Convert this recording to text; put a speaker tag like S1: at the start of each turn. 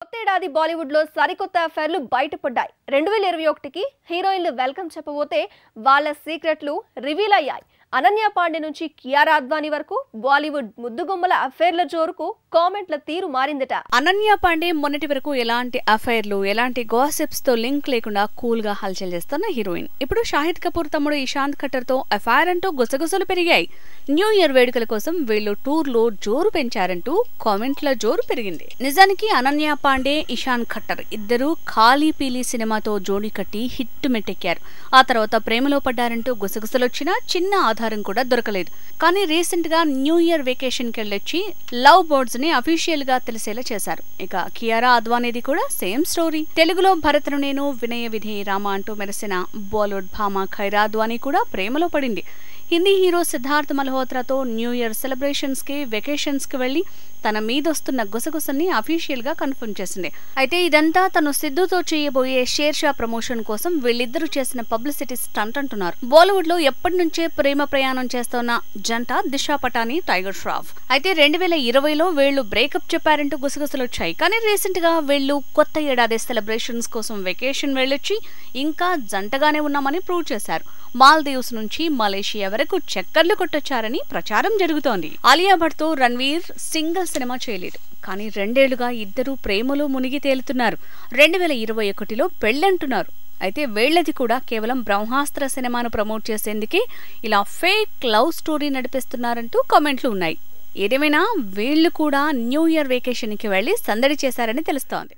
S1: కొత్తేడాది బాలీవుడ్ లో సరికొత్త అఫైర్లు బయటపడ్డాయి. 2021కి హీరోయిన్లు వెల్కమ్ చెప్పబోతే వాళ్ళ సీక్రెట్లు రివీల్ అయ్యాయి. అనన్య పాండే నుంచి కియారా అద్వానీ వరకు బాలీవుడ్ ముద్దుగుమ్మల అఫైర్ల జోరుకు కామెంట్ల తీరు మారిందట.
S2: అనన్య పాండే మొన్నటి వరకు ఎలాంటి అఫైర్లు, ఎలాంటి గాసిప్స్ తో లింక్ లేకుండా కూల్ గా హల్చల్ చేస్తున్న హీరోయిన్. ఇప్పుడు షాహిద్ కపూర్ తమ్ముడు ఇషాంత్ ఖట్టర్ తో అఫైర్ అంటూ గుసగుసలు పెరిగాయి. న్యూ ఇయర్ వేడుకల కోసం వీళ్ళు టూర్ లో జోరు పెంచారంటూ కామెంట్ల జోరు పెరిగింది. నిజానికి అనన్య పాండే, ఇషాంత్ ఖట్టర్ ఇద్దరు ఖాళీ పీలీ సినిమాతో జోడీ కట్టి హిట్ మెట్టెక్కారు. ఆ తర్వాత ప్రేమలో పడ్డారంటూ గుసగుసలొచ్చినా చిన్న ఆధారం కూడా దొరకలేదు. కానీ రీసెంట్ గా న్యూ ఇయర్ వెకేషన్ కి వెళ్ళొచ్చి లవ్ బర్డ్స్ ని అఫీషియల్ గా తెలిసేలా చేశారు. ఇక కియారా అద్వానీది కూడా సేమ్ స్టోరీ. తెలుగులో భరతను నేను, వినయ విధేయ రామ అంటూ మెరిసిన బాలీవుడ్ భామ ఖైరా అద్వానీ కూడా ప్రేమలో పడింది. హిందీ హీరో సిద్ధార్థ్ మల్హోత్రాతో న్యూ ఇయర్ సెలబ్రేషన్స్ కి, వెకేషన్స్ కి వెళ్లి తన మీదొస్తున్న గుసగుసల్ని అఫీషియల్ గా కన్ఫర్మ్ చేసింది. అయితే ఇదంతా తను సిద్ధుతో చేయబోయే షేర్షా ప్రమోషన్ కోసం వీళ్ళిద్దరూ చేసిన పబ్లిసిటీ స్టంట్ అంటున్నారు. బాలీవుడ్ లో ఎప్పటి నుంచే ప్రేమ ప్రయాణం చేస్తున్న జంట దిశా పటానీ, టైగర్ ష్రాఫ్. అయితే 2020లో వీళ్ళు బ్రేకప్ చెప్పారంటూ గుసగుసలు వచ్చాయి. కానీ రీసెంట్ గా వీళ్ళు కొత్త ఏడాది సెలబ్రేషన్స్ కోసం వెకేషన్ వెళ్ళొచ్చి ఇంకా జంటగానే ఉన్నామని ప్రూవ్ చేశారు. మాల్దీవ్స్ నుంచి మలేషియా వరకు చక్కర్లు కొట్టొచ్చారని ప్రచారం జరుగుతోంది. ఆలియా భట్ తో రణ్వీర్ సింగిల్ సినిమా చేయలేదు. కానీ 2 ఏళ్లుగా ఇద్దరు ప్రేమలో మునిగి తేలుతున్నారు. 2021లో పెళ్ళంటున్నారు. అయితే వీళ్లది కూడా కేవలం బ్రహ్మాస్త్ర సినిమాను ప్రమోట్ చేసేందుకే ఇలా ఫేక్ లవ్ స్టోరీ నడిపిస్తున్నారంటూ కామెంట్లు ఉన్నాయి. ఏదేమైనా వీళ్లు కూడా న్యూ ఇయర్ వెకేషన్ కి వెళ్లి సందడి చేశారని తెలుస్తోంది.